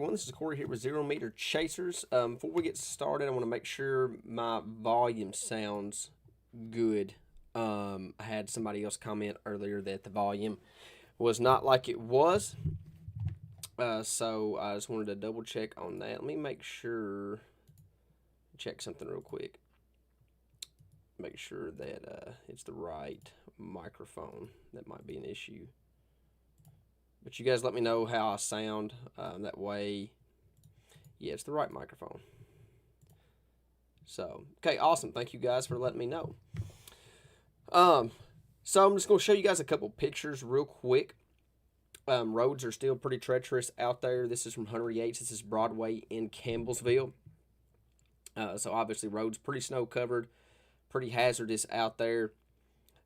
everyone. This is Corey here with 0 Meter Chasers. Before we get started, I want to make sure my volume sounds good. I had somebody else comment earlier that the volume was not like it was. So I just wanted to double check on that. Let me make sure, check something real quick. Make sure that it's the right microphone. That might be an issue. But you guys let me know how I sound. That way, yeah, it's the right microphone. So, okay, awesome. Thank you guys for letting me know. So I'm just going to show you guys a couple pictures real quick. Roads are still pretty treacherous out there. This is from Hunter Yates. This is Broadway in Campbellsville. So obviously roads pretty snow covered, pretty hazardous out there.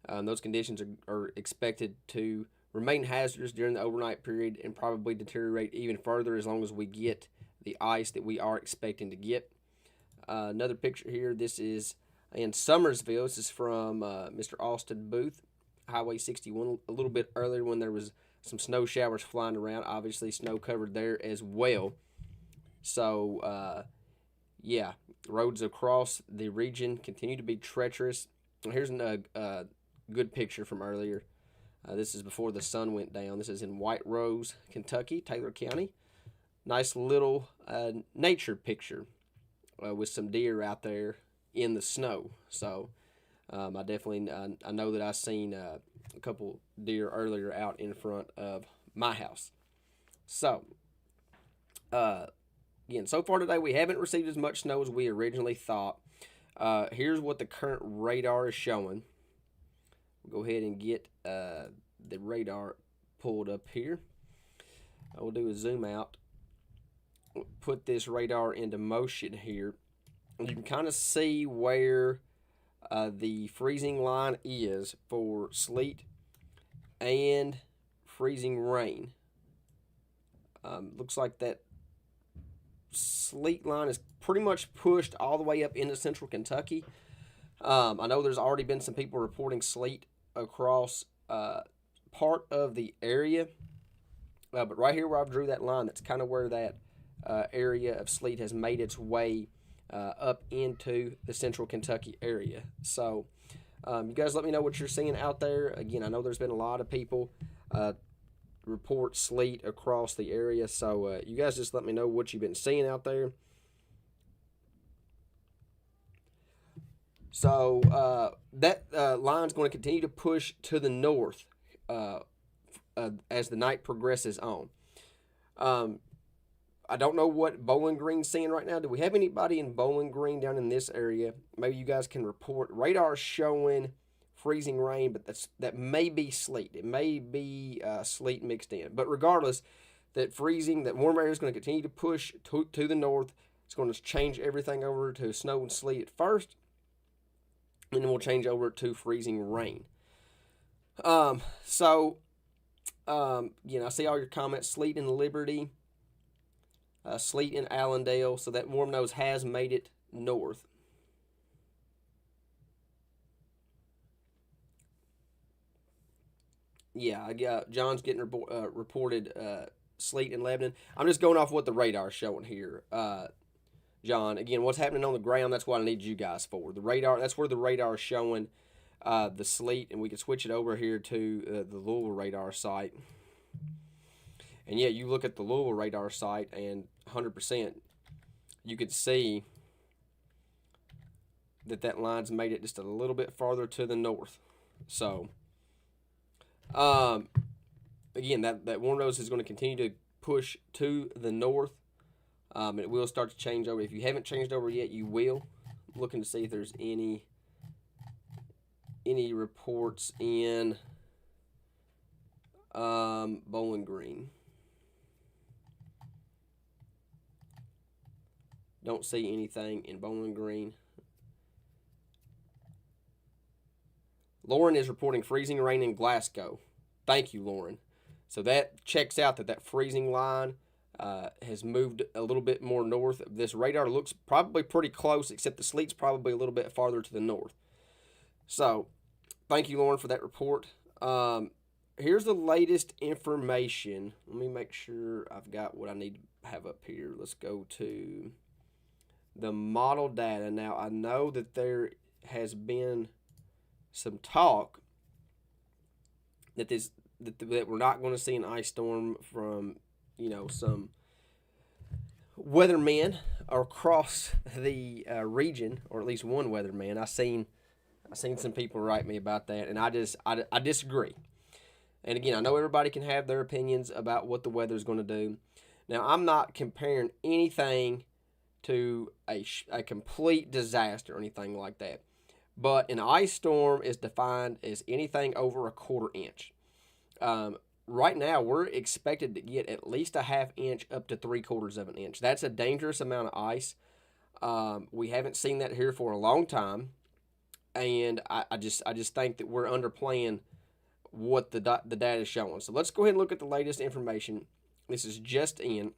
Those conditions are expected to remain hazardous during the overnight period and probably deteriorate even further as long as we get the ice that we are expecting to get. Another picture here, this is in Summersville. This is from Mr. Austin Booth, Highway 61, a little bit earlier when there was some snow showers flying around. Obviously snow covered there as well. So, yeah, roads across the region continue to be treacherous. Here's a good picture from earlier. This is before the sun went down. This is in White Rose, Kentucky, Taylor County. Nice little nature picture with some deer out there in the snow. So I definitely, I know that I've seen a couple deer earlier out in front of my house. So, again, so far today we haven't received as much snow as we originally thought. Here's what the current radar is showing. We'll go ahead and get the radar pulled up here. I will do a zoom out. Put this radar into motion here. You can kind of see where the freezing line is for sleet and freezing rain. Looks like that sleet line is pretty much pushed all the way up into central Kentucky. I know there's already been some people reporting sleet across part of the area, but right here where I've drew that line, that's kind of where that area of sleet has made its way up into the central Kentucky area. So you guys let me know what you're seeing out there. Again, I know there's been a lot of people report sleet across the area, so you guys just let me know what you've been seeing out there. So that line's going to continue to push to the north as the night progresses on. I don't know what Bowling Green's seeing right now. Do we have anybody in Bowling Green down in this area? Maybe you guys can report. Radar showing freezing rain, but that may be sleet. It may be sleet mixed in. But regardless, that warm air is going to continue to push to the north. It's going to change everything over to snow and sleet at first, and then we'll change over to freezing rain. I see all your comments. Sleet in Liberty, sleet in Allendale. So that warm nose has made it north. Yeah, I got John's getting reported sleet in Lebanon. I'm just going off what the radar's showing here. John, again, what's happening on the ground, that's what I need you guys for. The radar, that's where the radar is showing the sleet, and we can switch it over here to the Louisville radar site. And yeah, you look at the Louisville radar site, and 100%, you could see that line's made it just a little bit farther to the north. So, again, that warm nose is going to continue to push to the north. It will start to change over. If you haven't changed over yet, you will. I'm looking to see if there's any reports in Bowling Green. Don't see anything in Bowling Green. Lauren is reporting freezing rain in Glasgow. Thank you, Lauren. So that checks out that freezing line has moved a little bit more north. This radar looks probably pretty close, except the sleet's probably a little bit farther to the north. So, thank you, Lauren, for that report. Here's the latest information. Let me make sure I've got what I need to have up here? Let's go to the model data. Now, I know that there has been some talk that that we're not going to see an ice storm from, some weathermen across the region, or at least one weatherman. I seen some people write me about that, and I disagree. And again, I know everybody can have their opinions about what the weather is going to do. Now, I'm not comparing anything to a complete disaster or anything like that. But an ice storm is defined as anything over a quarter inch. Right now, we're expected to get at least a half inch up to 3/4 of an inch. That's a dangerous amount of ice. We haven't seen that here for a long time, and I just think that we're underplaying what the data is showing. So let's go ahead and look at the latest information. This is just in,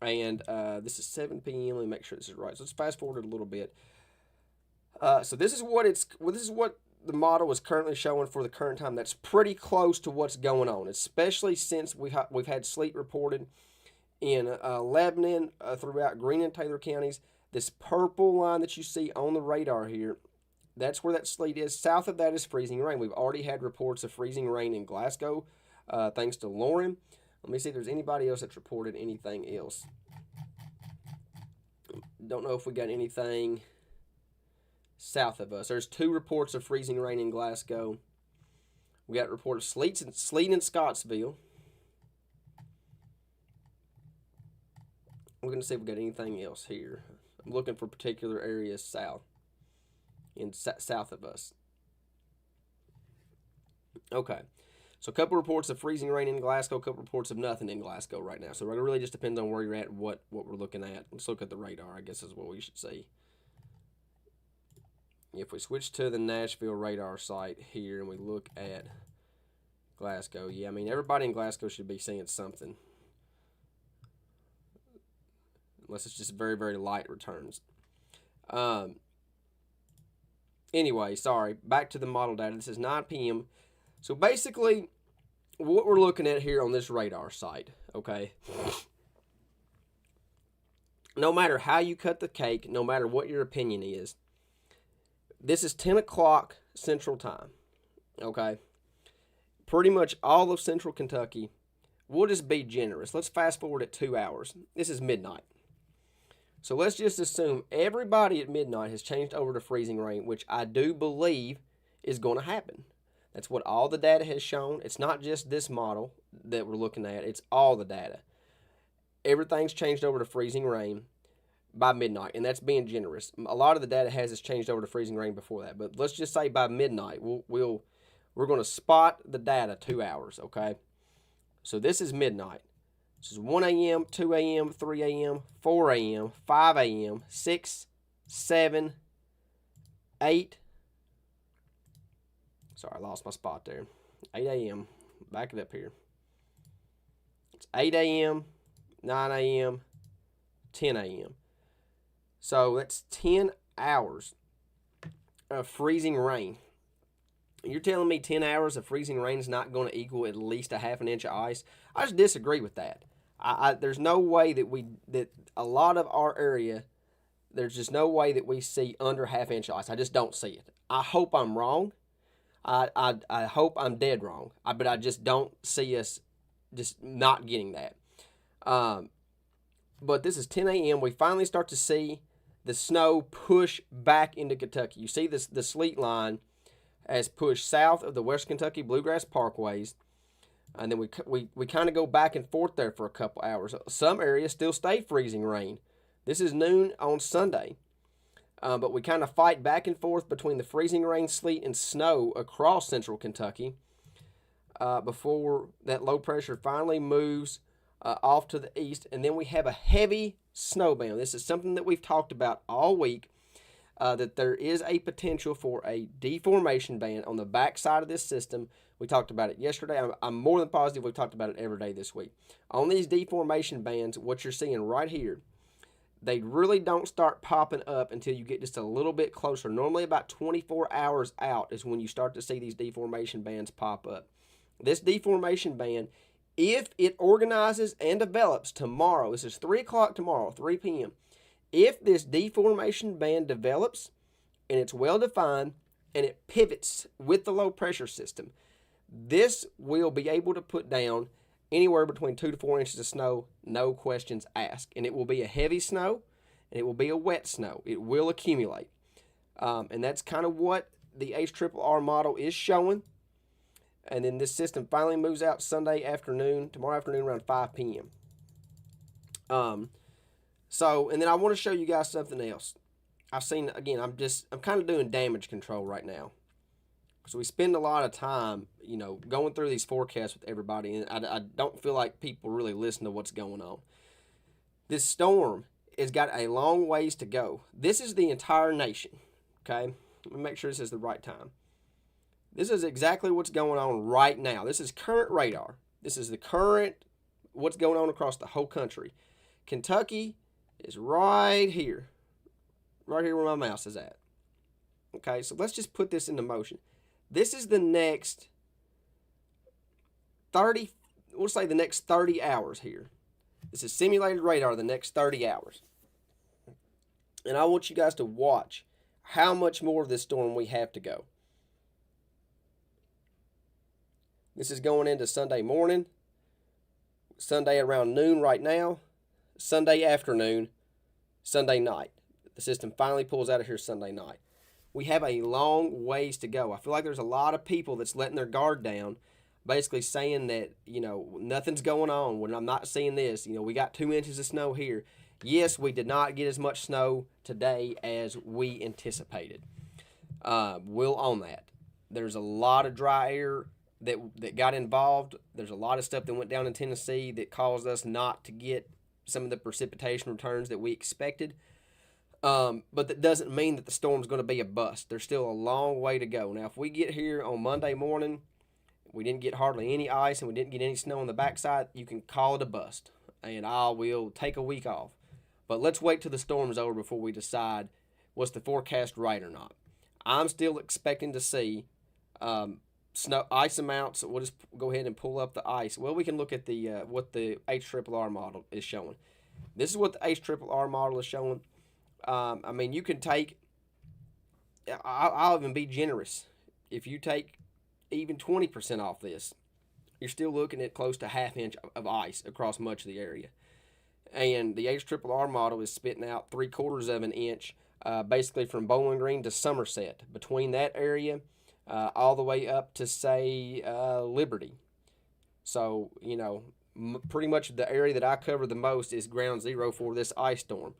and this is 7 p.m. Let me make sure this is right. So let's fast forward a little bit. So this is what the model is currently showing for the current time. That's pretty close to what's going on, especially since we've had sleet reported in Lebanon, throughout Greene and Taylor counties. This purple line that you see on the radar here, that's where that sleet is. South of that is freezing rain. We've already had reports of freezing rain in Glasgow, thanks to Lauren. Let me see if there's anybody else that's reported anything else. Don't know if we got anything south of us. There's 2 reports of freezing rain in Glasgow. We got a report of sleet in Scottsville. We're going to see if we got anything else here. I'm looking for particular areas south of us. Okay. So a couple reports of freezing rain in Glasgow, a couple reports of nothing in Glasgow right now. So it really just depends on where you're at and what we're looking at. Let's look at the radar, I guess is what we should see. If we switch to the Nashville radar site here and we look at Glasgow, yeah, I mean, everybody in Glasgow should be seeing something. Unless it's just very, very light returns. Anyway, sorry, back to the model data. This is 9 p.m. So basically, what we're looking at here on this radar site, okay, no matter how you cut the cake, no matter what your opinion is, this is 10 o'clock Central Time, okay? Pretty much all of Central Kentucky. We'll just be generous. Let's fast forward at 2 hours. This is midnight. So let's just assume everybody at midnight has changed over to freezing rain, which I do believe is going to happen. That's what all the data has shown. It's not just this model that we're looking at. It's all the data. Everything's changed over to freezing rain by midnight, and that's being generous. A lot of the data has changed over to freezing rain before that, but let's just say by midnight, we're going to spot the data 2 hours, okay? So this is midnight. This is 1 a.m., 2 a.m., 3 a.m., 4 a.m., 5 a.m., 6, 7, 8. Sorry, I lost my spot there. 8 a.m. Back it up here. It's 8 a.m., 9 a.m., 10 a.m. So that's 10 hours of freezing rain. You're telling me 10 hours of freezing rain is not going to equal at least a half an inch of ice? I just disagree with that. There's no way that a lot of our area, there's just no way that we see under half inch of ice. I just don't see it. I hope I'm wrong. I hope I'm dead wrong. But I just don't see us just not getting that. But this is 10 a.m. We finally start to see the snow push back into Kentucky. You see this, the sleet line has pushed south of the West Kentucky Bluegrass Parkways. And then we kind of go back and forth there for a couple hours. Some areas still stay freezing rain. This is noon on Sunday. But we kind of fight back and forth between the freezing rain, sleet, and snow across central Kentucky before that low pressure finally moves off to the east. And then we have a heavy snow band. This is something that we've talked about all week, that there is a potential for a deformation band on the back side of this system. We talked about it yesterday. I'm more than positive we've talked about it every day this week. On these deformation bands, what you're seeing right here, they really don't start popping up until you get just a little bit closer. Normally about 24 hours out is when you start to see these deformation bands pop up. This deformation band If it organizes and develops tomorrow, this is 3 o'clock tomorrow, 3 p.m. If this deformation band develops and it's well defined and it pivots with the low pressure system, this will be able to put down anywhere between 2 to 4 inches of snow, no questions asked. And it will be a heavy snow and it will be a wet snow. It will accumulate. And that's kind of what the HRRR model is showing. And then this system finally moves out Sunday afternoon, tomorrow afternoon around 5 p.m. And then I want to show you guys something else. I've seen, again, I'm kind of doing damage control right now. So we spend a lot of time, going through these forecasts with everybody, and I don't feel like people really listen to what's going on. This storm has got a long ways to go. This is the entire nation, okay? Let me make sure this is the right time. This is exactly what's going on right now. This is current radar. This is the current, what's going on across the whole country. Kentucky is right here where my mouse is at. Okay, so let's just put this into motion. This is the next 30, we'll say the next 30 hours here. This is simulated radar the next 30 hours. And I want you guys to watch how much more of this storm we have to go. This is going into Sunday morning, Sunday around noon right now, Sunday afternoon, Sunday night. The system finally pulls out of here Sunday night. We have a long ways to go. I feel like there's a lot of people that's letting their guard down, basically saying that, nothing's going on when I'm not seeing this. We got 2 inches of snow here. Yes, we did not get as much snow today as we anticipated. We'll own that. There's a lot of dry air that got involved. There's a lot of stuff that went down in Tennessee that caused us not to get some of the precipitation returns that we expected. But that doesn't mean that the storm's going to be a bust. There's still a long way to go. Now, if we get here on Monday morning, we didn't get hardly any ice and we didn't get any snow on the backside, you can call it a bust. And I will take a week off. But let's wait till the storm's over before we decide was the forecast right or not. I'm still expecting to see snow ice amounts. We'll just go ahead and pull up the ice. Well, we can look at the what the HRRR model is showing. This is what the HRRR model is showing. You can take, I'll even be generous. If you take even 20% off this, you're still looking at close to ½ inch of ice across much of the area. And the HRRR model is spitting out 3/4 of an inch, basically from Bowling Green to Somerset, between that area, all the way up to, say, Liberty. So, pretty much the area that I cover the most is ground zero for this ice storm.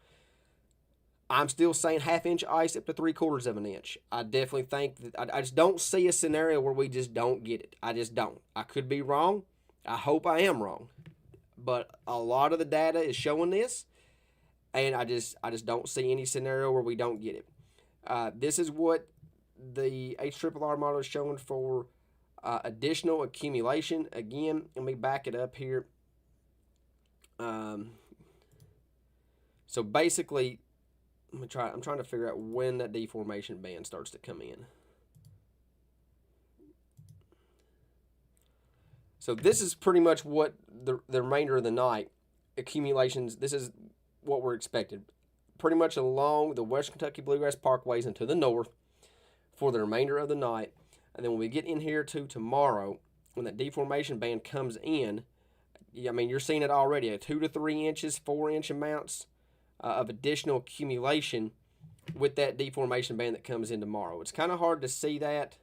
I'm still saying ½ inch ice up to 3/4 of an inch. I definitely think that I just don't see a scenario where we just don't get it. I just don't. I could be wrong. I hope I am wrong. But a lot of the data is showing this, and I just don't see any scenario where we don't get it. This is what the HRRR model is showing for additional accumulation. Again, let me back it up here. So basically, I'm trying to figure out when that deformation band starts to come in. So this is pretty much what the remainder of the night accumulations. This is what we're expected, pretty much along the Western Kentucky Bluegrass Parkways and to the north for the remainder of the night. And then when we get in here to tomorrow, when that deformation band comes in, you're seeing it already at 2 to 3 inches, 4 inch amounts of additional accumulation with that deformation band that comes in tomorrow. It's kind of hard to see that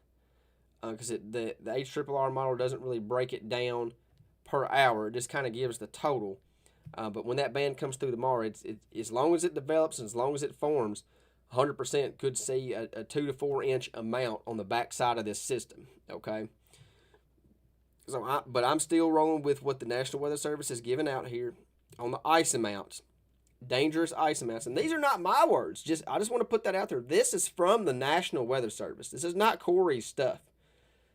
because the HRRR model doesn't really break it down per hour. It just kind of gives the total. But when that band comes through tomorrow, it's as long as it develops and as long as it forms, 100% could see a 2 to 4 inch amount on the back side of this system. Okay. So, but I'm still rolling with what the National Weather Service is giving out here on the ice amounts, dangerous ice amounts. And these are not my words. I just want to put that out there. This is from the National Weather Service. This is not Corey's stuff.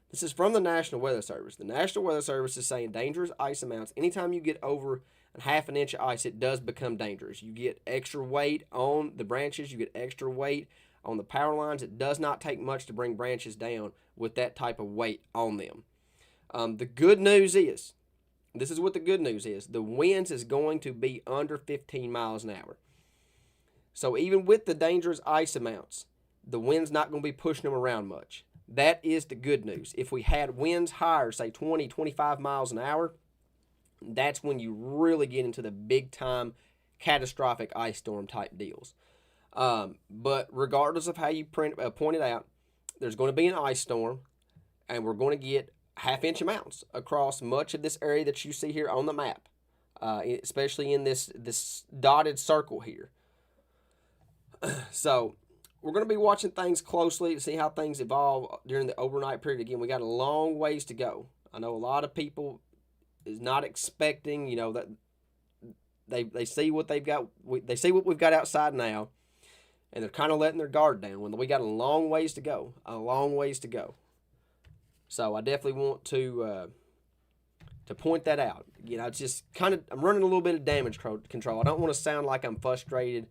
This is from the National Weather Service. The National Weather Service is saying dangerous ice amounts. Anytime you get over ½ an inch of ice, it does become dangerous. You get extra weight on the branches. You get extra weight on the power lines. It does not take much to bring branches down with that type of weight on them. The good news is This is what the good news is. The winds is going to be under 15 miles an hour. So even with the dangerous ice amounts, the wind's not going to be pushing them around much. That is the good news. If we had winds higher, say 20, 25 miles an hour, that's when you really get into the big time catastrophic ice storm type deals. But regardless of how you point it out, there's going to be an ice storm, and we're going to get half-inch amounts across much of this area that you see here on the map, especially in this dotted circle here. So we're going to be watching things closely to see how things evolve during the overnight period. Again, we got a long ways to go. I know a lot of people is not expecting, that they see what they've got. They see what we've got outside now, and they're kind of letting their guard down when we got a long ways to go. A long ways to go. So I definitely want to point that out. It's just kind of, I'm running a little bit of damage control. I don't want to sound like I'm frustrated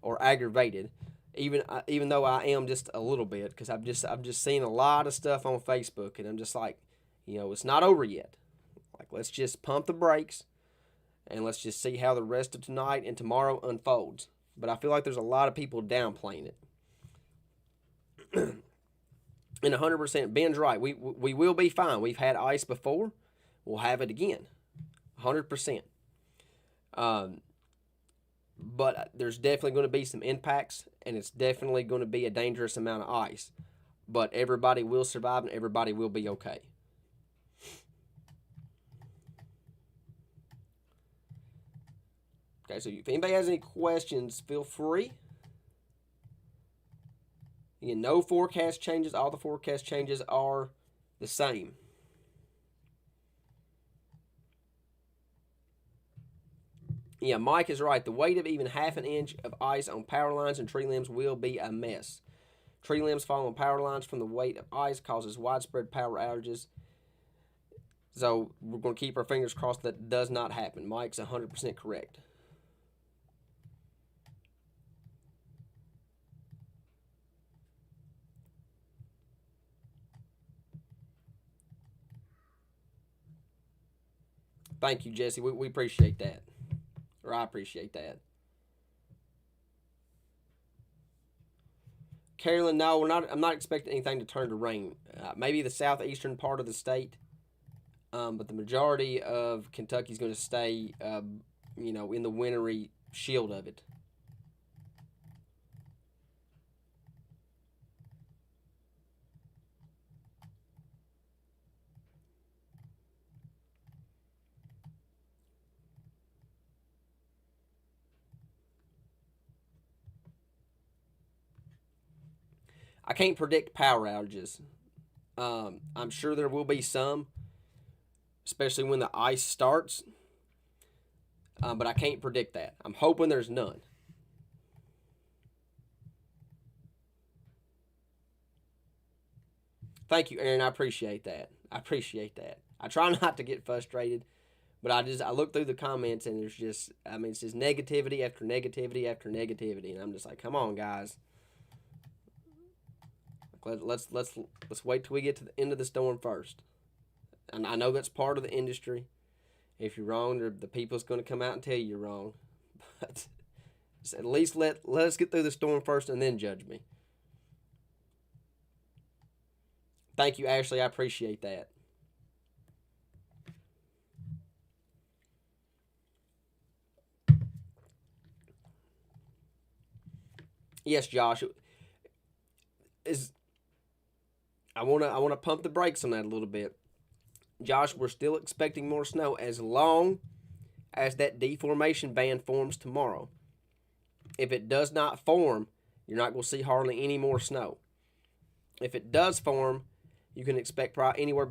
or aggravated, even though I am just a little bit, because I'm just seeing a lot of stuff on Facebook, and I'm just like, it's not over yet. Like, let's just pump the brakes, and let's just see how the rest of tonight and tomorrow unfolds. But I feel like there's a lot of people downplaying it. And 100%, Ben's right. We will be fine. We've had ice before. We'll have it again. 100%. But there's definitely going to be some impacts, and it's definitely going to be a dangerous amount of ice. But everybody will survive, and everybody will be okay. Okay, so if anybody has any questions, feel free. No forecast changes. All the forecast changes are the same. Yeah, Mike is right. The weight of even half an inch of ice on power lines and tree limbs will be a mess. Tree limbs fall on power lines from the weight of ice causes widespread power outages. So we're going to keep our fingers crossed that does not happen. Mike's 100% correct. Thank you, Jesse. We appreciate that. Or I appreciate that. Carolyn, no, we're not. I'm not expecting anything to turn to rain. Maybe the southeastern part of the state, but the majority of Kentucky is going to stay, in the wintry shield of it. I can't predict power outages. I'm sure there will be some, especially when the ice starts. But I can't predict that. I'm hoping there's none. Thank you, Aaron. I appreciate that. I try not to get frustrated, but I look through the comments, and there's just, it's just negativity after negativity after negativity, and I'm just like, come on, guys. Let's wait till we get to the end of the storm first. And I know that's part of the industry. If you're wrong, the people's going to come out and tell you you're wrong. But at least let us get through the storm first and then judge me. Thank you, Ashley. I appreciate that. Yes, Josh. I wanna pump the brakes on that a little bit. Josh, we're still expecting more snow as long as that deformation band forms tomorrow. If it does not form, you're not going to see hardly any more snow. If it does form, you can expect anywhere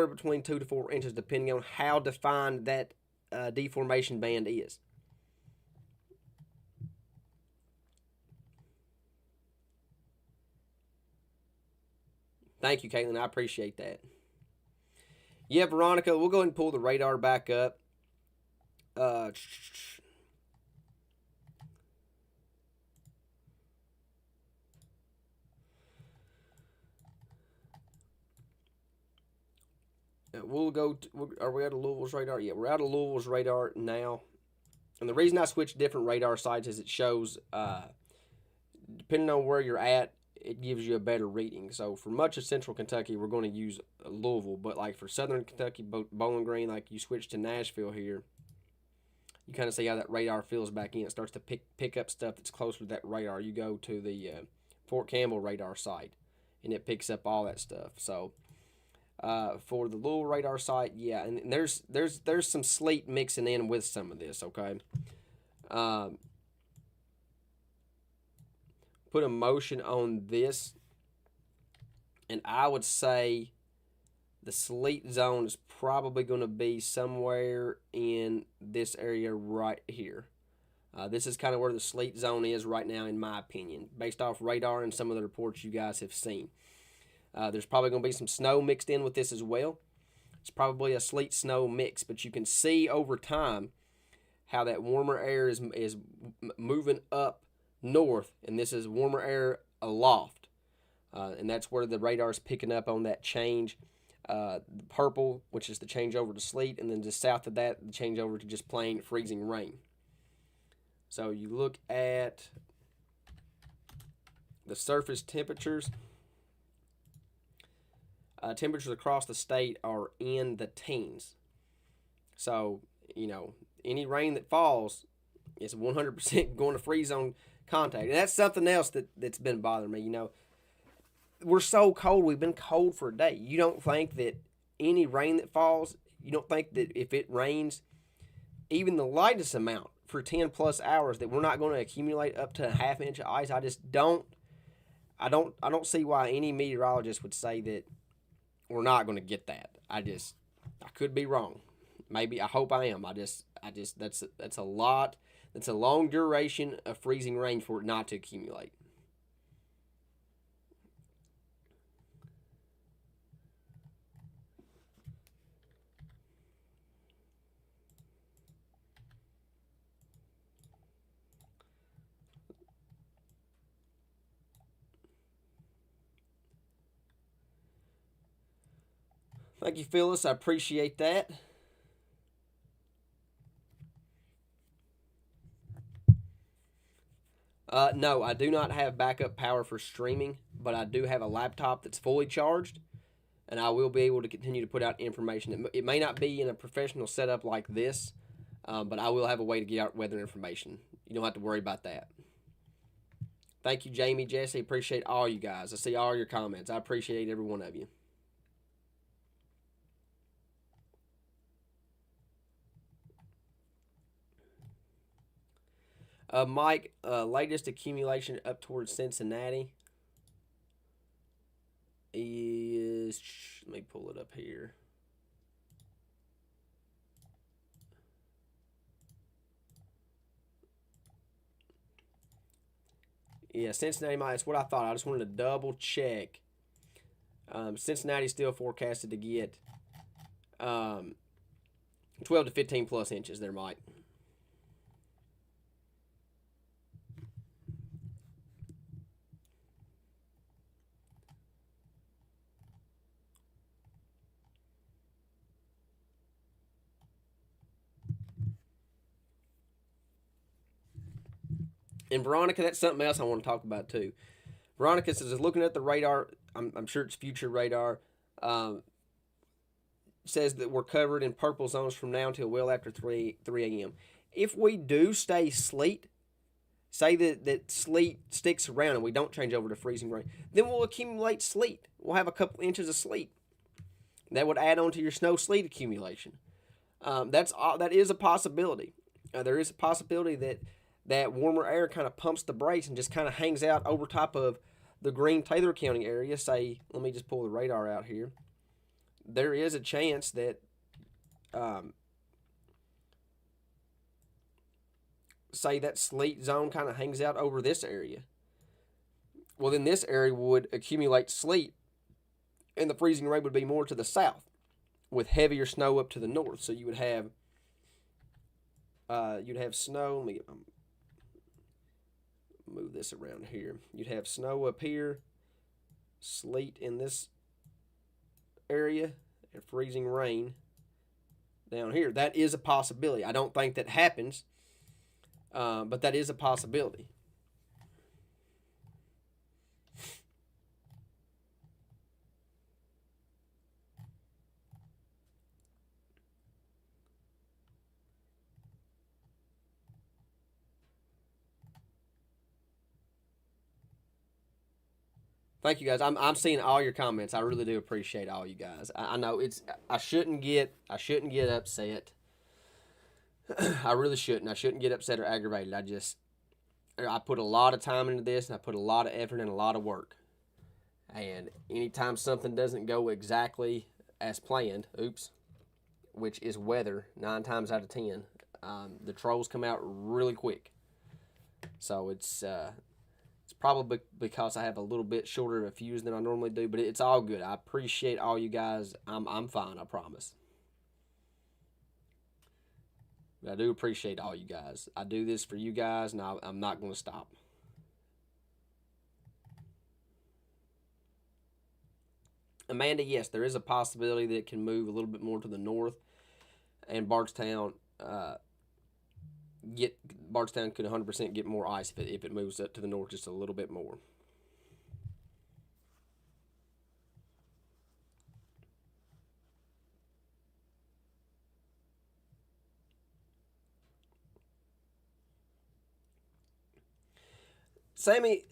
between 2 to 4 inches, depending on how defined that deformation band is. Thank you, Caitlin. I appreciate that. Yeah, Veronica, we'll go ahead and pull the radar back up. we'll go. Are we out of Louisville's radar? Yeah, we're out of Louisville's radar now. And the reason I switched different radar sites is it shows, depending on where you're at, it gives you a better reading. So for much of Central Kentucky, we're going to use Louisville. But like for Southern Kentucky, Bowling Green, like you switch to Nashville here, you kind of see how that radar fills back in. It starts to pick up stuff that's closer to that radar. You go to the Fort Campbell radar site, and it picks up all that stuff. So for the Louisville radar site, yeah, and there's some sleet mixing in with some of this. Okay, put a motion on this, and I would say the sleet zone is probably going to be somewhere in this area right here. This is kind of where the sleet zone is right now, in my opinion, based off radar and some of the reports you guys have seen. There's probably going to be some snow mixed in with this as well. It's probably a sleet snow mix, but you can see over time how that warmer air is moving up north, and this is warmer air aloft. And that's where the radar is picking up on that change. The purple, which is the change over to sleet, and then just south of that, the change over to just plain freezing rain. So you look at the surface temperatures. Temperatures across the state are in the teens. So, any rain that falls is 100% going to freeze zone contact. And that's something else that's been bothering me. We're so cold. We've been cold for a day. You don't think that any rain that falls, you don't think that if it rains, even the lightest amount for 10 plus hours, that we're not going to accumulate up to a half inch of ice. I just don't. I don't see why any meteorologist would say that we're not going to get that. I could be wrong. Maybe, I hope I am. That's a lot. That's a long duration of freezing rain for it not to accumulate. Thank you, Phyllis. I appreciate that. No, I do not have backup power for streaming, but I do have a laptop that's fully charged, and I will be able to continue to put out information. It may not be in a professional setup like this, but I will have a way to get out weather information. You don't have to worry about that. Thank you, Jamie, Jesse. Appreciate all you guys. I see all your comments. I appreciate every one of you. Mike, latest accumulation up towards Cincinnati is, let me pull it up here. Yeah, Cincinnati, that's what I thought. I just wanted to double check. Cincinnati's still forecasted to get 12 to 15 plus inches there, Mike. And Veronica, that's something else I want to talk about too. Veronica says, looking at the radar, I'm sure it's future radar, says that we're covered in purple zones from now until well after 3 a.m. If we do stay sleet, say that sleet sticks around and we don't change over to freezing rain, then we'll accumulate sleet. We'll have a couple inches of sleet. That would add on to your snow sleet accumulation. That is a possibility. There is a possibility that warmer air kind of pumps the brakes and just kind of hangs out over top of the Green Taylor County area. Say, let me just pull the radar out here. There is a chance that say that sleet zone kind of hangs out over this area. Well, then this area would accumulate sleet, and the freezing rain would be more to the south, with heavier snow up to the north. So you would have snow. Let me move this around here. You'd have snow up here, sleet in this area, and freezing rain down here. That is a possibility. I don't think that happens, but that is a possibility. Thank you guys. I'm seeing all your comments. I really do appreciate all you guys. I know it's I shouldn't get upset. I really shouldn't. I shouldn't get upset or aggravated. I put a lot of time into this and I put a lot of effort and a lot of work. And anytime something doesn't go exactly as planned, oops, which is weather 9 times out of 10, the trolls come out really quick. So it's probably because I have a little bit shorter of a fuse than I normally do, but it's all good. I appreciate all you guys. I'm fine, I promise. But I do appreciate all you guys. I do this for you guys, and I'm not going to stop. Amanda, yes, there is a possibility that it can move a little bit more to the north, and Bardstown could 100% get more ice if it moves up to the north just a little bit more. Sammy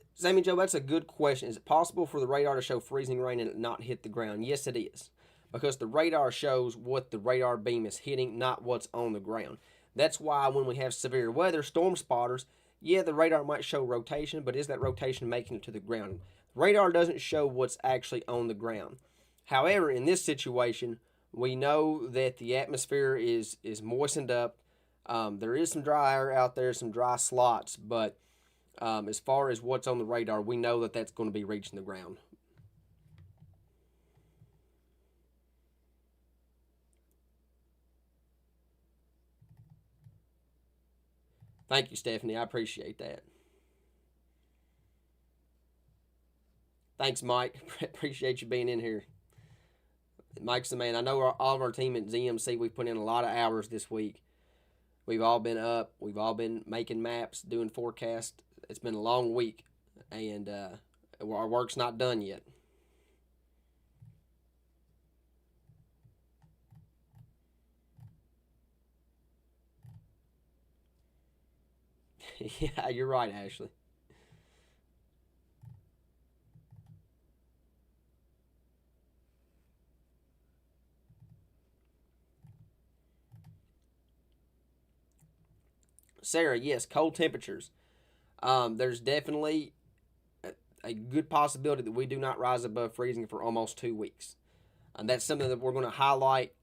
Joe, that's a good question. Is it possible for the radar to show freezing rain and not hit the ground? Yes, it is. Because the radar shows what the radar beam is hitting, not what's on the ground. That's why when we have severe weather, storm spotters, yeah, the radar might show rotation, but is that rotation making it to the ground? Radar doesn't show what's actually on the ground. However, in this situation, we know that the atmosphere is moistened up. There is some dry air out there, some dry slots, but as far as what's on the radar, we know that that's going to be reaching the ground. Thank you, Stephanie. I appreciate that. Thanks, Mike. Appreciate you being in here. Mike's the man. I know all of our team at ZMC, we've put in a lot of hours this week. We've all been up. We've all been making maps, doing forecasts. It's been a long week, and our work's not done yet. Yeah, you're right, Ashley. Sarah, yes, cold temperatures. There's definitely a good possibility that we do not rise above freezing for almost 2 weeks. And that's something that we're going to highlight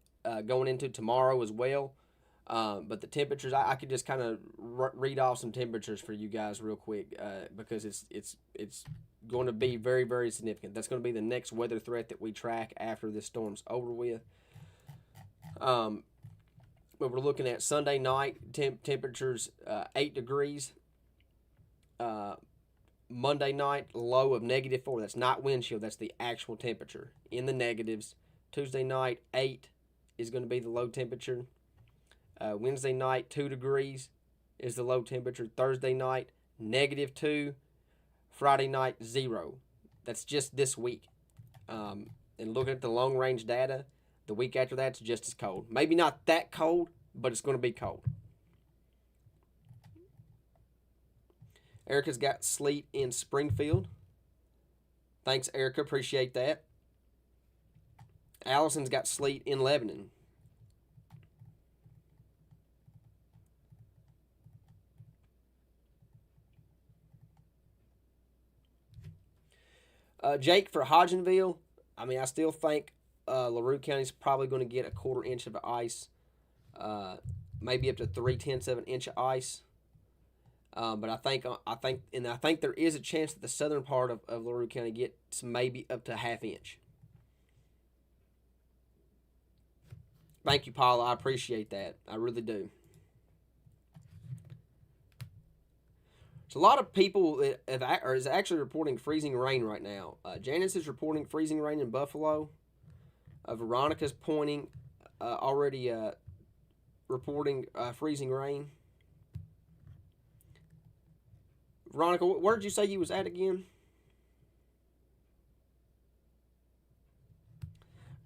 going into tomorrow as well. But the temperatures, I could just kind of read off some temperatures for you guys real quick because it's going to be very, very significant. That's going to be the next weather threat that we track after this storm's over with. But we're looking at Sunday night temperatures 8 degrees. Monday night low of -4. That's not wind chill. That's the actual temperature in the negatives. Tuesday night 8 is going to be the low temperature. Wednesday night 2 degrees is the low temperature. Thursday night -2. Friday night 0. That's just this week. And looking at the long range data, the week after that's just as cold. Maybe not that cold, but it's going to be cold. Erica's got sleet in Springfield. Thanks, Erica. Appreciate that. Allison's got sleet in Lebanon. Jake for Hodgenville. I mean, I still think LaRue County's probably going to get a 1/4 inch of ice, maybe up to 3/10 of an inch of ice. But I think there is a chance that the southern part of LaRue County gets maybe up to 1/2 inch. Thank you, Paula. I appreciate that. I really do. There's a lot of people that is actually reporting freezing rain right now. Janice is reporting freezing rain in Buffalo. Veronica's pointing, already reporting freezing rain. Veronica, where did you say you was at again?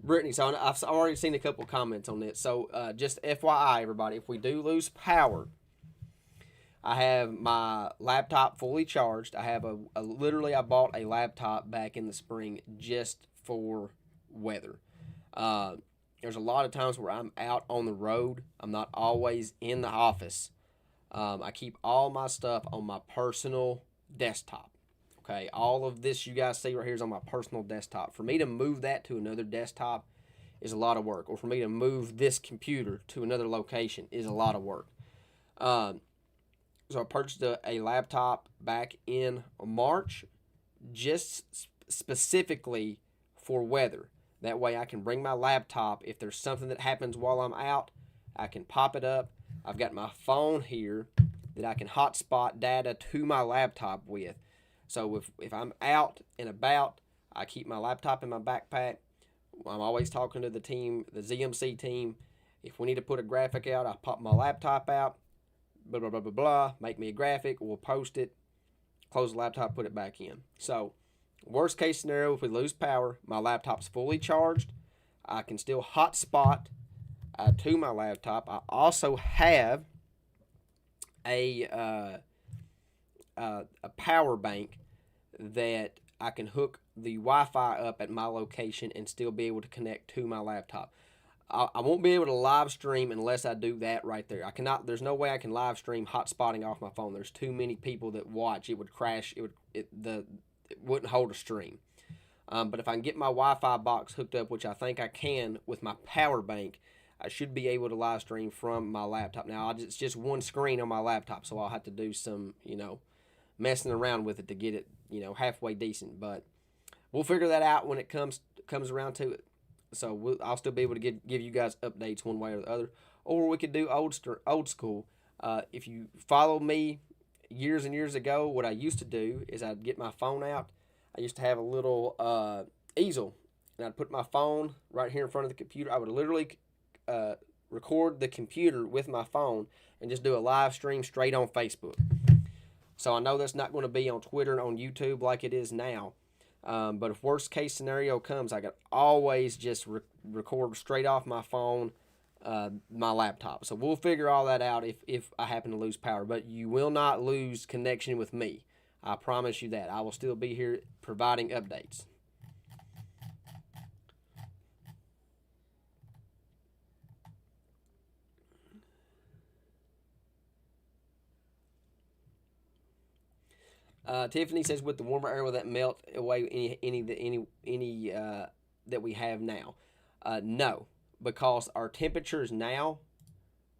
Brittany, so I've already seen a couple comments on this. So just FYI, everybody, if we do lose power, I have my laptop fully charged. I have literally I bought a laptop back in the spring just for weather. Uh, there's a lot of times where I'm out on the road. I'm not always in the office. I keep all my stuff on my personal desktop. Okay, all of this you guys see right here is on my personal desktop. For me to move that to another desktop is a lot of work, or for me to move this computer to another location is a lot of work. Um, so I purchased a laptop back in March, just specifically for weather. That way I can bring my laptop. If there's something that happens while I'm out, I can pop it up. I've got my phone here that I can hotspot data to my laptop with. So if I'm out and about, I keep my laptop in my backpack. I'm always talking to the team, the ZMC team. If we need to put a graphic out, I pop my laptop out, blah, blah, blah, blah, blah, make me a graphic, we'll post it, close the laptop, put it back in. So worst case scenario, if we lose power, my laptop's fully charged. I can still hotspot to my laptop. I also have a power bank that I can hook the Wi-Fi up at my location and still be able to connect to my laptop. I won't be able to live stream unless I do that right there. I cannot. There's no way I can live stream hotspotting off my phone. There's too many people that watch. It would crash. It wouldn't hold a stream. But if I can get my Wi-Fi box hooked up, which I think I can with my power bank, I should be able to live stream from my laptop. Now it's just one screen on my laptop, so I'll have to do some messing around with it to get it halfway decent. But we'll figure that out when it comes around to it. So I'll still be able to give you guys updates one way or the other. Or we could do old school. If you follow me years and years ago, what I used to do is I'd get my phone out. I used to have a little easel, and I'd put my phone right here in front of the computer. I would literally record the computer with my phone and just do a live stream straight on Facebook. So I know that's not going to be on Twitter and on YouTube like it is now. But if worst case scenario comes, I could always just record straight off my phone, my laptop. So we'll figure all that out if I happen to lose power. But you will not lose connection with me. I promise you that. I will still be here providing updates. Tiffany says, with the warmer air, will that melt away any that we have now? No, because our temperatures now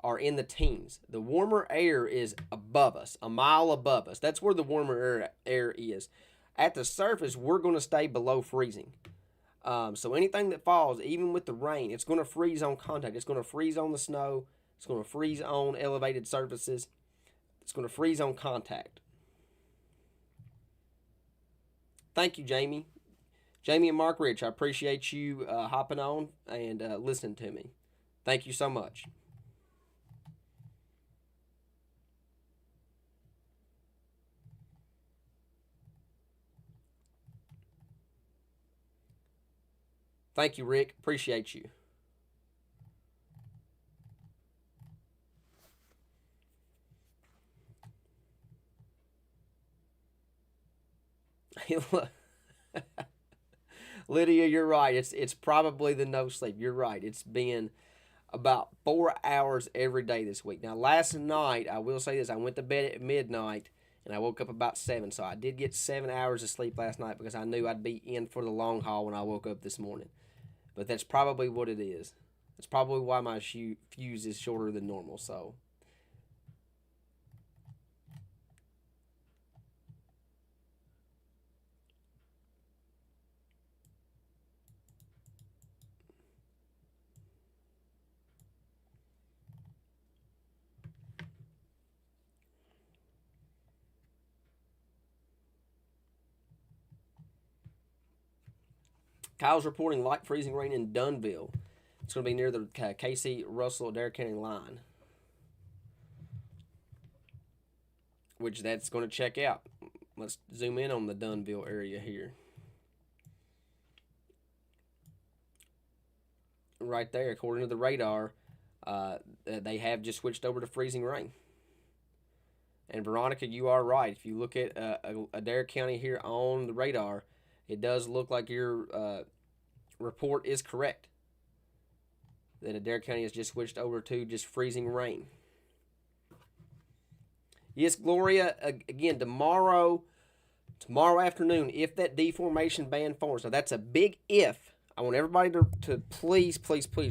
are in the teens. The warmer air is above us, a mile above us. That's where the warmer air is. At the surface, we're going to stay below freezing. So anything that falls, even with the rain, it's going to freeze on contact. It's going to freeze on the snow. It's going to freeze on elevated surfaces. It's going to freeze on contact. Thank you, Jamie. Jamie and Mark Rich, I appreciate you hopping on and listening to me. Thank you so much. Thank you, Rick. Appreciate you. Lydia, you're right. It's probably the no sleep. You're right. It's been about 4 hours every day this week. Now, last night, I will say this: I went to bed at midnight and I woke up about 7. So I did get 7 hours of sleep last night because I knew I'd be in for the long haul when I woke up this morning. But that's probably what it is. That's probably why my fuse is shorter than normal. So. Kyle's reporting light freezing rain in Dunville. It's going to be near the KC Russell Adair County line, which that's going to check out. Let's zoom in on the Dunville area here. Right there, according to the radar, they have just switched over to freezing rain. And Veronica, you are right. If you look at Adair County here on the radar, it does look like your report is correct. That Adair County has just switched over to just freezing rain. Yes, Gloria, again, tomorrow afternoon, if that deformation band forms. Now, that's a big if. I want everybody to please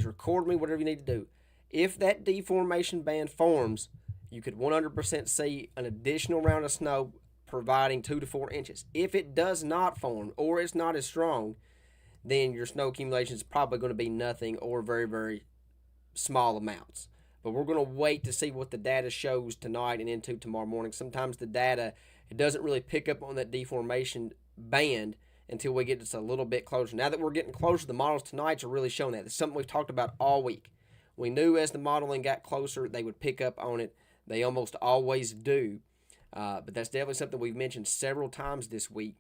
record me, whatever you need to do. If that deformation band forms, you could 100% see an additional round of snow providing 2 to 4 inches. If it does not form or it's not as strong, then your snow accumulation is probably going to be nothing or very, very small amounts. But we're going to wait to see what the data shows tonight and into tomorrow morning. Sometimes the data, it doesn't really pick up on that deformation band until we get just a little bit closer. Now that we're getting closer, the models tonight are really showing that. It's something we've talked about all week. We knew as the modeling got closer, they would pick up on it. They almost always do. But that's definitely something we've mentioned several times this week.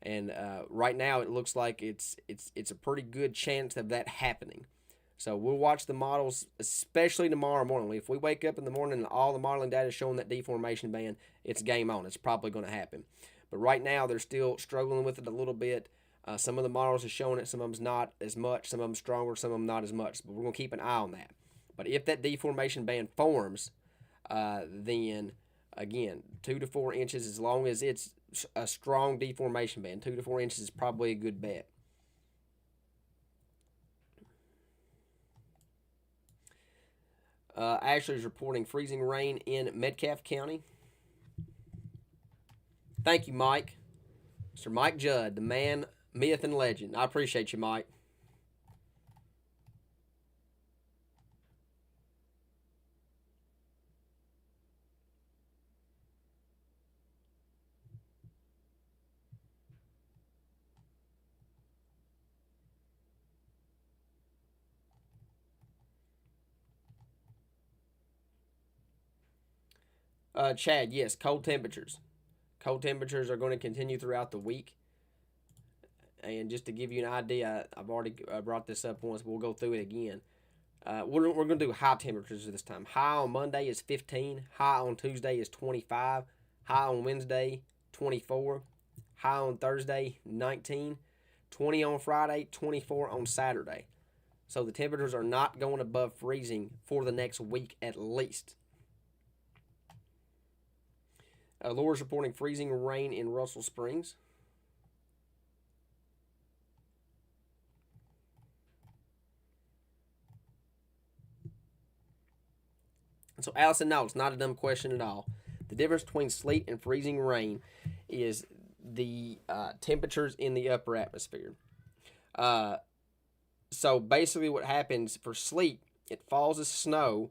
And right now it looks like it's a pretty good chance of that happening. So we'll watch the models, especially tomorrow morning. If we wake up in the morning and all the modeling data is showing that deformation band, it's game on. It's probably going to happen. But right now they're still struggling with it a little bit. Some of the models are showing it, some of them's not as much, some of them stronger, some of them not as much. But we're going to keep an eye on that. But if that deformation band forms, then again, 2 to 4 inches, as long as it's a strong deformation band, 2 to 4 inches is probably a good bet. Ashley's reporting freezing rain in Metcalfe County. Thank you, Mike. Mr. Mike Judd, the man, myth, and legend. I appreciate you, Mike. Chad, yes, cold temperatures. Cold temperatures are going to continue throughout the week. And just to give you an idea, I've already brought this up once, but we'll go through it again. We're going to do high temperatures this time. High on Monday is 15. High on Tuesday is 25. High on Wednesday, 24. High on Thursday, 19. 20 on Friday, 24 on Saturday. So the temperatures are not going above freezing for the next week at least. Laura's reporting freezing rain in Russell Springs. So Allison, no, it's not a dumb question at all. The difference between sleet and freezing rain is the temperatures in the upper atmosphere. So basically what happens for sleet, it falls as snow,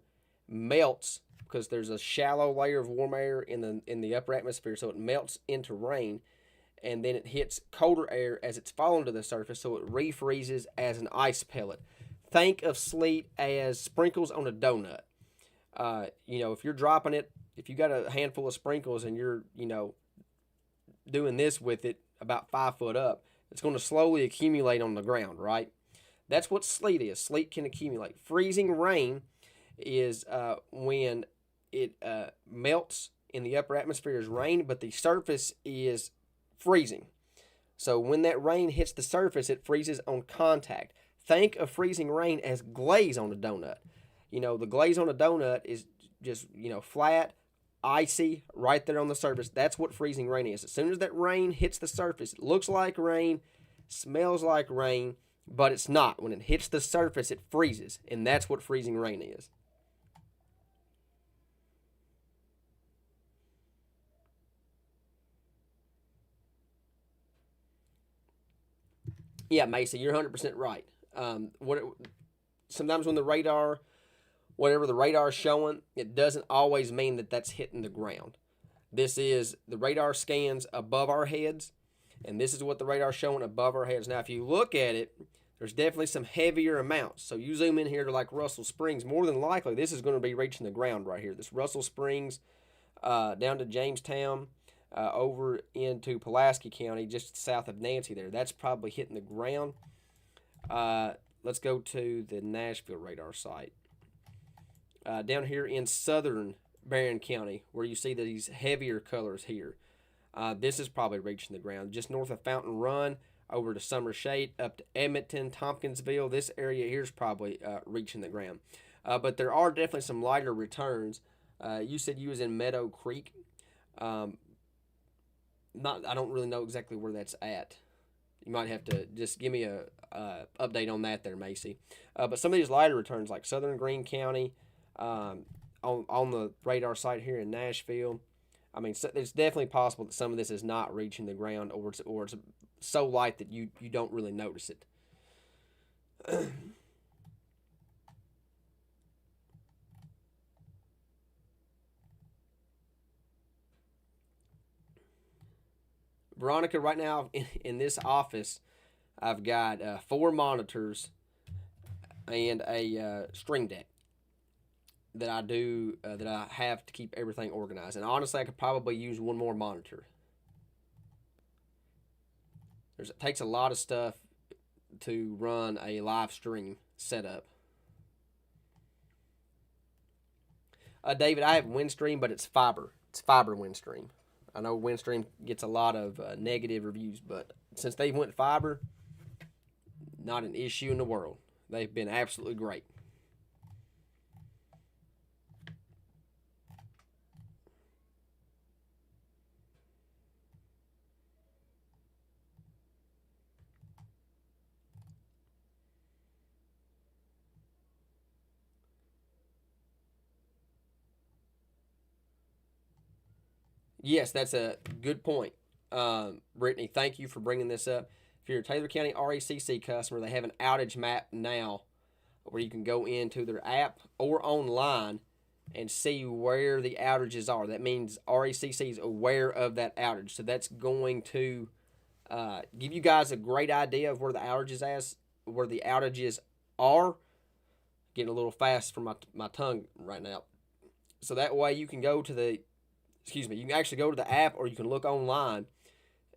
melts, because there's a shallow layer of warm air in the upper atmosphere, so it melts into rain, and then it hits colder air as it's fallen to the surface, so it refreezes as an ice pellet. Think of sleet as sprinkles on a donut. If you're dropping it, if you got a handful of sprinkles and you're, doing this with it about 5 foot up, it's going to slowly accumulate on the ground, right? That's what sleet is. Sleet can accumulate. Freezing rain is when it melts in the upper atmosphere as rain, but the surface is freezing. So when that rain hits the surface, it freezes on contact. Think of freezing rain as glaze on a donut. The glaze on a donut is just, flat, icy, right there on the surface. That's what freezing rain is. As soon as that rain hits the surface, it looks like rain, smells like rain, but it's not. When it hits the surface, it freezes, and that's what freezing rain is. Yeah, Macy, you're 100% right. Sometimes when whatever the radar is showing, it doesn't always mean that that's hitting the ground. This is the radar scans above our heads, And this is what the radar's showing above our heads. Now, if you look at it, there's definitely some heavier amounts. So you zoom in here to like Russell Springs, more than likely this is going to be reaching the ground right here. This Russell Springs down to Jamestown, over into Pulaski County, just south of Nancy there. That's probably hitting the ground. Let's go to the Nashville radar site. Down here in southern Barron County, where you see these heavier colors here. This is probably reaching the ground. Just north of Fountain Run, over to Summer Shade, up to Edmonton, Tompkinsville. This area here is probably reaching the ground. But there are definitely some lighter returns. You said you was in Meadow Creek. I don't really know exactly where that's at. You might have to just give me a update on that there, Macy. But some of these lighter returns, like Southern Greene County, on the radar site here in Nashville. I mean, it's definitely possible that some of this is not reaching the ground, or it's so light that you don't really notice it. Veronica, right now in this office, I've got 4 monitors and a string deck that I have to keep everything organized. And honestly, I could probably use one more monitor. It takes a lot of stuff to run a live stream setup. David, I have Windstream, but it's fiber. It's fiber Windstream. I know Windstream gets a lot of negative reviews, but since they went fiber, not an issue in the world. They've been absolutely great. Yes, that's a good point. Brittany, thank you for bringing this up. If you're a Taylor County RECC customer, they have an outage map now where you can go into their app or online and see where the outages are. That means RECC is aware of that outage. So that's going to give you guys a great idea of where the outages are. Getting a little fast for my tongue right now. So that way you can go to you can actually go to the app, or you can look online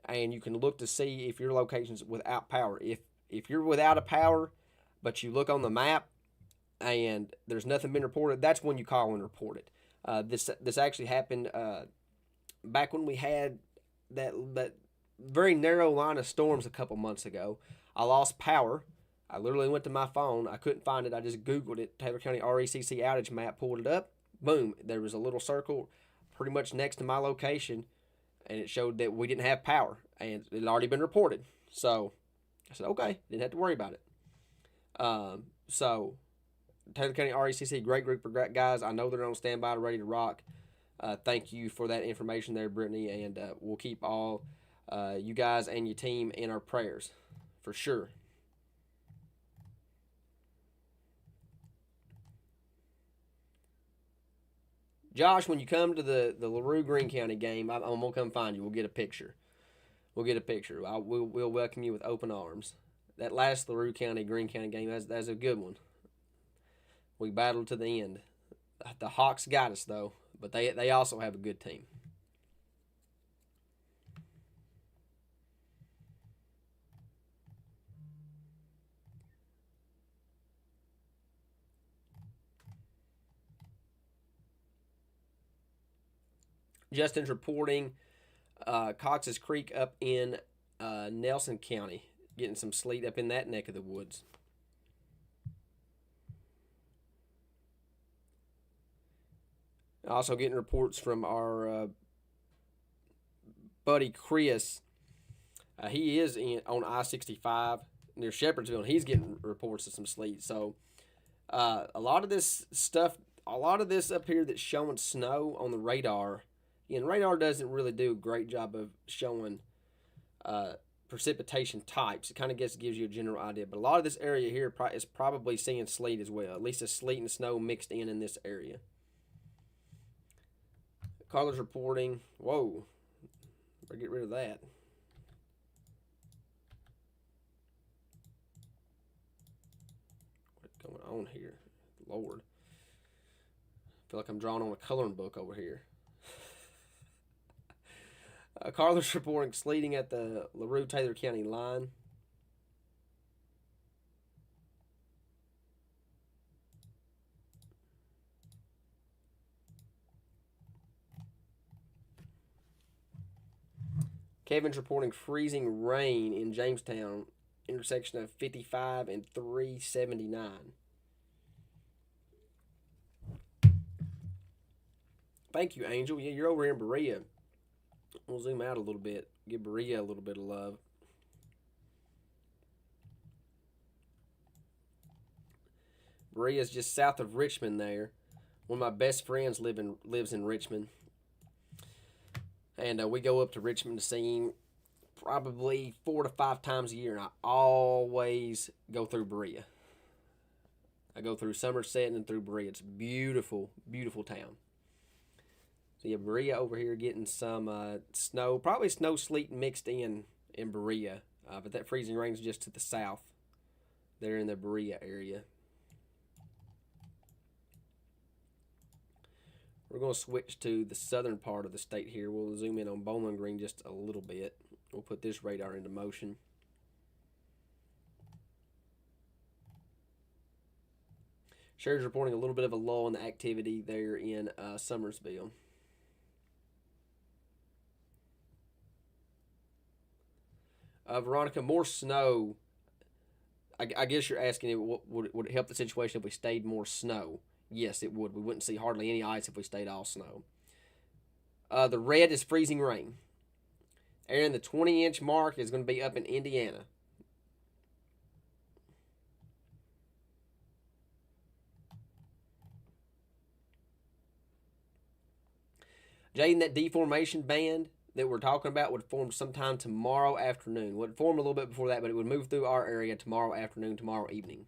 and you can look to see if your location's without power. If you're without a power, but you look on the map and there's nothing been reported, that's when you call and report it. This actually happened back when we had that very narrow line of storms a couple months ago. I lost power. I literally went to my phone. I couldn't find it. I just Googled it. Taylor County RECC outage map, pulled it up. Boom. There was a little circle pretty much next to my location, and it showed that we didn't have power, and it had already been reported. So I said, okay, didn't have to worry about it. So Taylor County RECC, great group of guys. I know they're on standby, ready to rock. Thank you for that information there, Brittany, and we'll keep all you guys and your team in our prayers, for sure. Josh, when you come to the LaRue Greene County game, I'm going to come find you. We'll get a picture. We'll welcome you with open arms. That last LaRue County, Greene County game, that's a good one. We battled to the end. The Hawks got us, though, but they also have a good team. Justin's reporting Cox's Creek up in Nelson County, getting some sleet up in that neck of the woods. Also getting reports from our buddy Chris. He is on I-65 near Shepherdsville, and he's getting reports of some sleet. So a lot of this up here that's showing snow on the radar. And radar doesn't really do a great job of showing precipitation types. It kind of gives you a general idea. But a lot of this area here is probably seeing sleet as well. At least a sleet and snow mixed in this area. Caller's reporting. Whoa. Better get rid of that. on here? Lord. I feel like I'm drawing on a coloring book over here. Carlos reporting sleeting at the LaRue-Taylor County line. Kevin's reporting freezing rain in Jamestown, intersection of 55 and 379. Thank you, Angel. Yeah, you're over here in Berea. We'll zoom out a little bit, give Berea a little bit of love. Berea is just south of Richmond there. One of my best friends lives in Richmond. And we go up to Richmond to see him probably 4 to 5 times a year. And I always go through Berea. I go through Somerset and through Berea. It's a beautiful, beautiful town. So yeah, Berea over here getting some snow. Probably snow, sleet mixed in Berea. But that freezing rain is just to the south. There in the Berea area. We're going to switch to the southern part of the state here. We'll zoom in on Bowling Green just a little bit. We'll put this radar into motion. Sherry's reporting a little bit of a lull in the activity there in Summersville. Veronica, more snow. I guess you're asking, would it help the situation if we stayed more snow? Yes, it would. We wouldn't see hardly any ice if we stayed all snow. The red is freezing rain. Aaron, the 20-inch mark is going to be up in Indiana. Jaden, that deformation band that we're talking about would form sometime tomorrow afternoon. Would form a little bit before that, but it would move through our area tomorrow afternoon, tomorrow evening.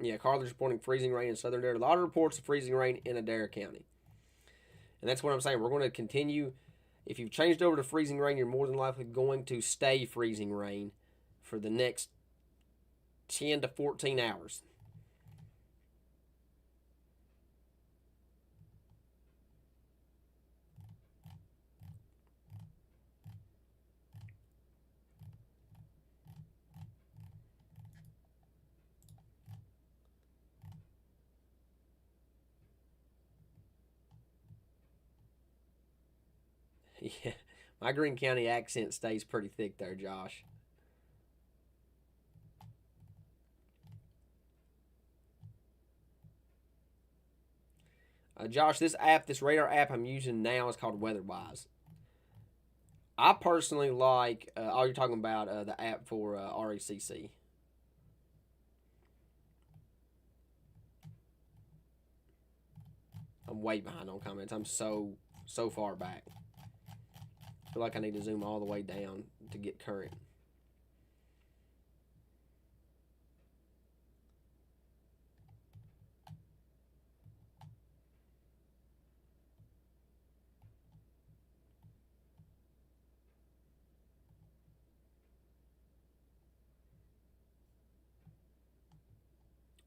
Yeah, Carter's reporting freezing rain in southern Adair. A lot of reports of freezing rain in Adair County. And that's what I'm saying. We're going to continue. If you've changed over to freezing rain, you're more than likely going to stay freezing rain for the next 10 to 14 hours. Yeah, my Greene County accent stays pretty thick there, Josh. Josh, this radar app I'm using now is called WeatherWise. I personally like, you're talking about the app for RECC. I'm way behind on comments. I'm so far back. I feel like I need to zoom all the way down to get current.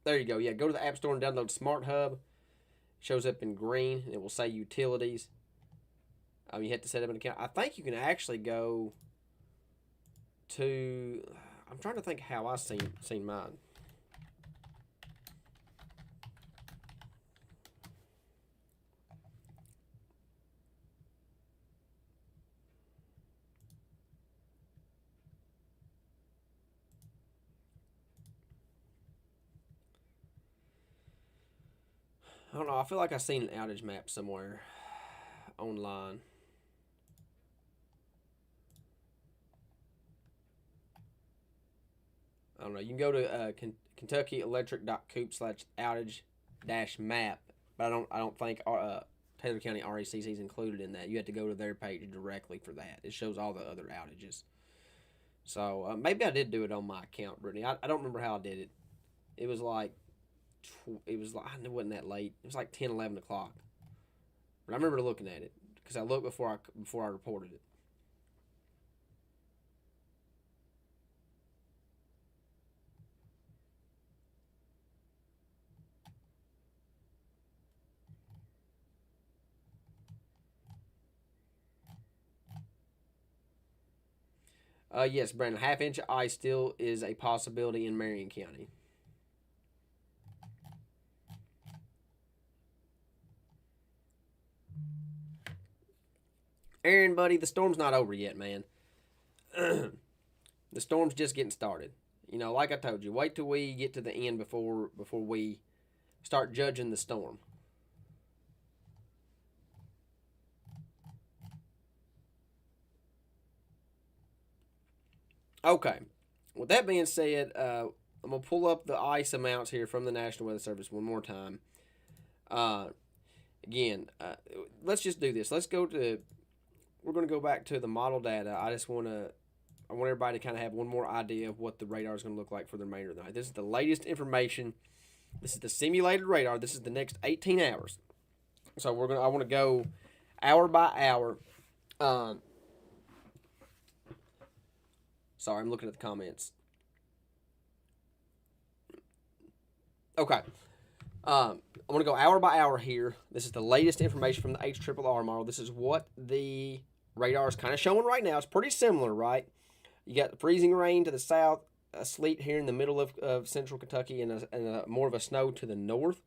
There you go. Yeah, go to the App Store and download Smart Hub. It shows up in green. It will say utilities. You have to set up an account. I think you can actually go to. I'm trying to think how I seen mine. I don't know. I feel like I've seen an outage map somewhere online. I don't know. You can go to KentuckyElectric.coop/outage-map, but I don't think Taylor County RECC is included in that. You have to go to their page directly for that. It shows all the other outages. So maybe I did do it on my account, Brittany. I don't remember how I did it. It was like it wasn't that late. It was like 10, 11 o'clock. But I remember looking at it. because I looked before I reported it. Yes, Brandon, half inch of ice still is a possibility in Marion County. Aaron, buddy, the storm's not over yet, man. The storm's just getting started. You know, like I told you, wait till we get to the end before we start judging the storm. Okay. With that being said, I'm gonna pull up the ice amounts here from the National Weather Service one more time. Uh, Again, let's just do this. Let's go to. We're gonna go back to the model data. I want everybody to kind of have one more idea of what the radar is going to look like for the remainder of the night. This is the latest information. This is the simulated radar. This is the next 18 hours. So I want to go hour by hour. Sorry, I'm looking at the comments. Okay. I want to go hour by hour here. This is the latest information from the HRRR model. This is what the radar is kind of showing right now. It's pretty similar, right? You got the freezing rain to the south, a sleet here in the middle of central Kentucky, and more of a snow to the north.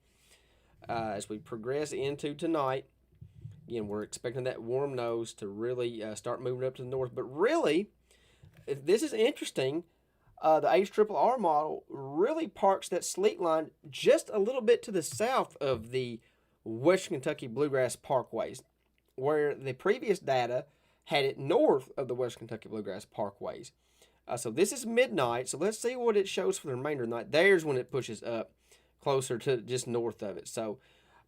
As we progress into tonight, again, we're expecting that warm nose to really start moving up to the north. But really, this is interesting. The HRRR model really parks that sleet line just a little bit to the south of the Western Kentucky Bluegrass Parkways, where the previous data had it north of the Western Kentucky Bluegrass Parkways. So this is midnight, so let's see what it shows for the remainder of the night. There's when it pushes up closer to just north of it. So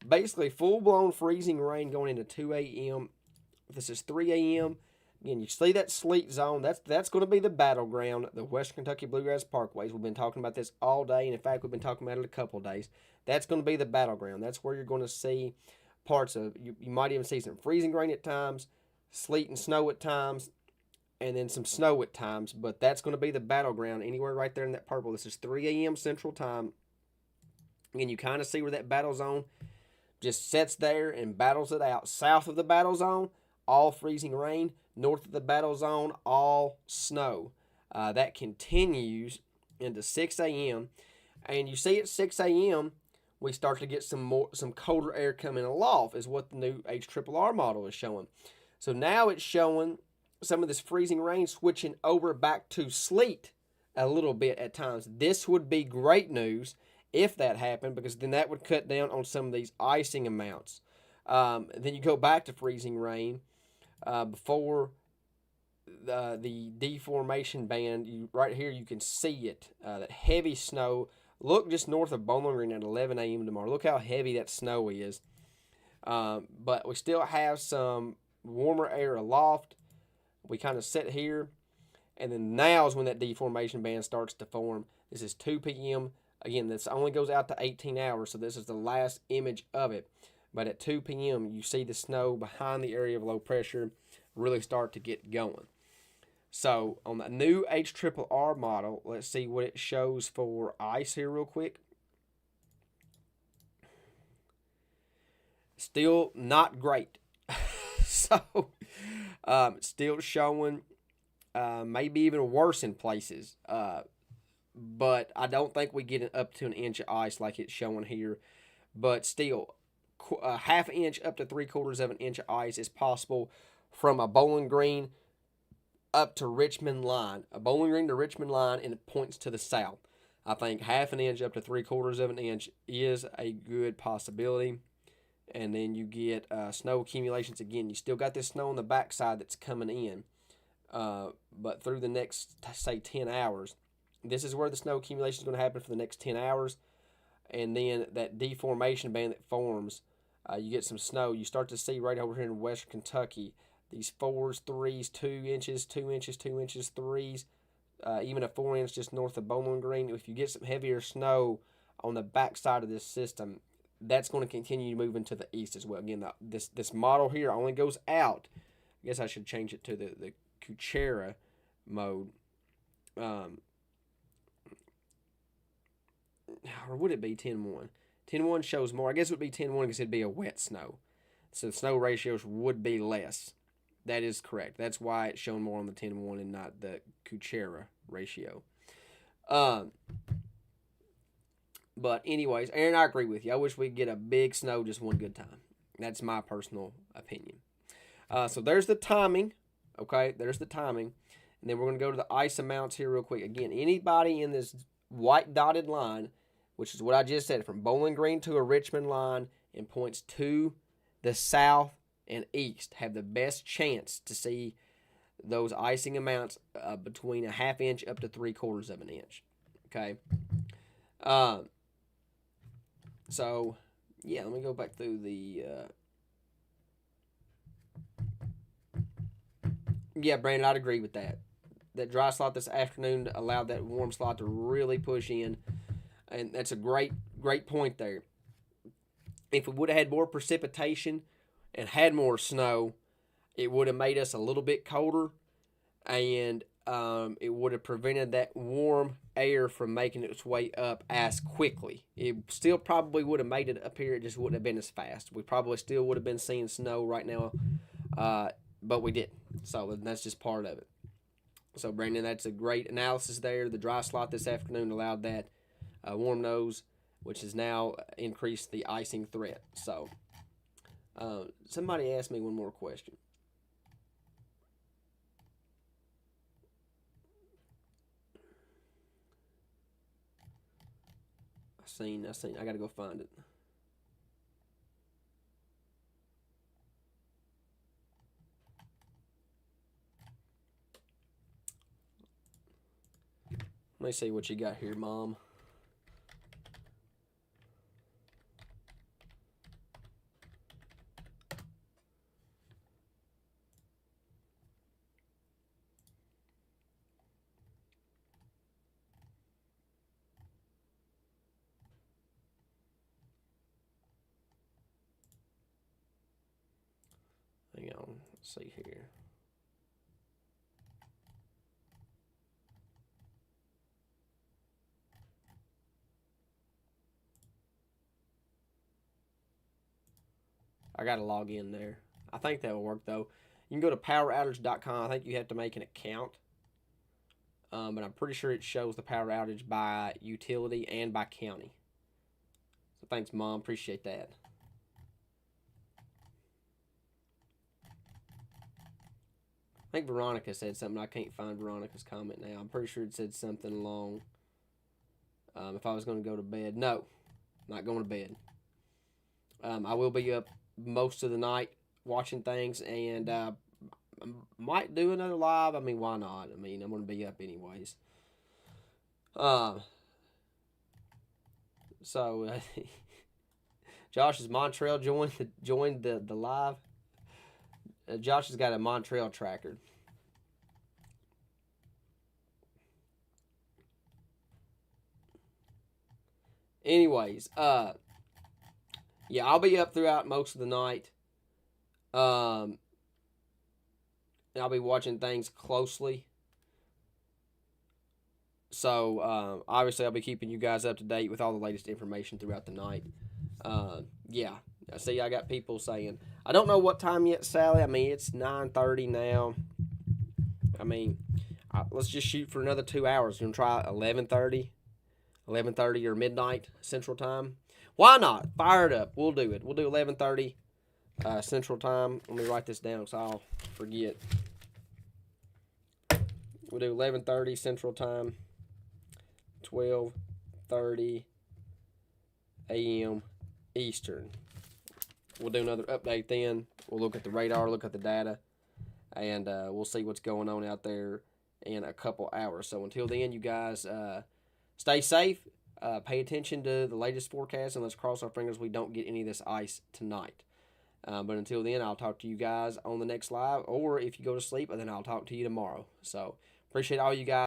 basically full-blown freezing rain going into 2 a.m. This is 3 a.m. Again, you see that sleet zone. That's going to be the battleground, the Western Kentucky Bluegrass Parkways. We've been talking about this all day, and in fact, we've been talking about it a couple of days. That's going to be the battleground. That's where you're going to see parts of, you might even see some freezing rain at times, sleet and snow at times, and then some snow at times, but that's going to be the battleground anywhere right there in that purple. This is 3 a.m. Central Time. Again, you kind of see where that battle zone just sits there and battles it out. South of the battle zone, all freezing rain. North of the battle zone, all snow. That continues into 6 a.m. And you see at 6 a.m., we start to get some colder air coming aloft, is what the new HRRR model is showing. So now it's showing some of this freezing rain switching over back to sleet a little bit at times. This would be great news if that happened, because then that would cut down on some of these icing amounts. Then you go back to freezing rain before the deformation band. Right here you can see it, that heavy snow. Look just north of Bowling Green at 11 a.m. tomorrow. Look how heavy that snow is. But we still have some warmer air aloft. We kind of sit here, and then now is when that deformation band starts to form. This is 2 p.m. Again, this only goes out to 18 hours, so this is the last image of it. But at 2 p.m., you see the snow behind the area of low pressure really start to get going. So on the new HRRR model, let's see what it shows for ice here real quick. Still not great. So still showing maybe even worse in places. But I don't think we get up to an inch of ice like it's showing here. But still, a half inch up to 3/4 of an inch of ice is possible from a Bowling Green up to Richmond line. A Bowling Green to Richmond line, and it points to the south. I think half an inch up to 3/4 of an inch is a good possibility. And then you get snow accumulations again. You still got this snow on the backside that's coming in. But through the next, say, 10 hours, this is where the snow accumulation is going to happen for the next 10 hours. And then that deformation band that forms, you get some snow. You start to see right over here in Western Kentucky, these 4s, 3s, 2 inches, 2 inches, 2 inches, 3s, even a 4 inch just north of Bowling Green. If you get some heavier snow on the backside of this system, that's going to continue moving to the east as well. Again, this model here only goes out. I guess I should change it to the Kuchera mode. Um, or would it be 10-1? 10-1 shows more. I guess it would be 10-1 because it'd be a wet snow. So the snow ratios would be less. That is correct. That's why it's shown more on the 10-1 and not the Kuchera ratio. But anyways, Aaron, I agree with you. I wish we could get a big snow just one good time. That's my personal opinion. So there's the timing. Okay, there's the timing. And then we're going to go to the ice amounts here real quick. Again, anybody in this white dotted line, which is what I just said, from Bowling Green to a Richmond line and points to the south and east, have the best chance to see those icing amounts between a ½ inch up to 3/4 of an inch. Okay. So, yeah, let me go back through the... Yeah, Brandon, I'd agree with that. That dry slot this afternoon allowed that warm slot to really push in, and that's a great point there. If we would have had more precipitation and had more snow, it would have made us a little bit colder, and it would have prevented that warm air from making its way up as quickly. It still probably would have made it up here. It just wouldn't have been as fast. We probably still would have been seeing snow right now, but we didn't. So that's just part of it. So, Brandon, that's a great analysis there. The dry slot this afternoon allowed that warm nose, which has now increased the icing threat. So, somebody asked me one more question. I got to go find it. Let me see what you got here, Mom. Hang on. Let's see here. I got to log in there. I think that will work, though. You can go to poweroutage.com. I think you have to make an account. But I'm pretty sure it shows the power outage by utility and by county. So thanks, Mom. Appreciate that. I think Veronica said something. I can't find Veronica's comment now. I'm pretty sure it said something along. If I was going to go to bed. No, not going to bed. I will be up most of the night watching things, and I might do another live. I mean, why not? I mean, I'm going to be up anyways. So Josh is Montreal joined the live. Josh has got a Montreal tracker. Anyways, yeah, I'll be up throughout most of the night. And I'll be watching things closely. So, obviously, I'll be keeping you guys up to date with all the latest information throughout the night. Yeah. See, I got people saying, I don't know what time yet, Sally. I mean, it's 9:30 now. I mean, let's just shoot for another 2 hours. You want to try 11:30? 11:30 or midnight Central Time? Why not? Fire it up. We'll do it. We'll do 11:30 Central Time. Let me write this down so I'll forget. We'll do 11:30 Central Time, 12:30 a.m. Eastern. We'll do another update then. We'll look at the radar, look at the data, and we'll see what's going on out there in a couple hours. So until then, you guys stay safe. Pay attention to the latest forecast, and let's cross our fingers we don't get any of this ice tonight. But until then, I'll talk to you guys on the next live, or if you go to sleep, then I'll talk to you tomorrow. So appreciate all you guys.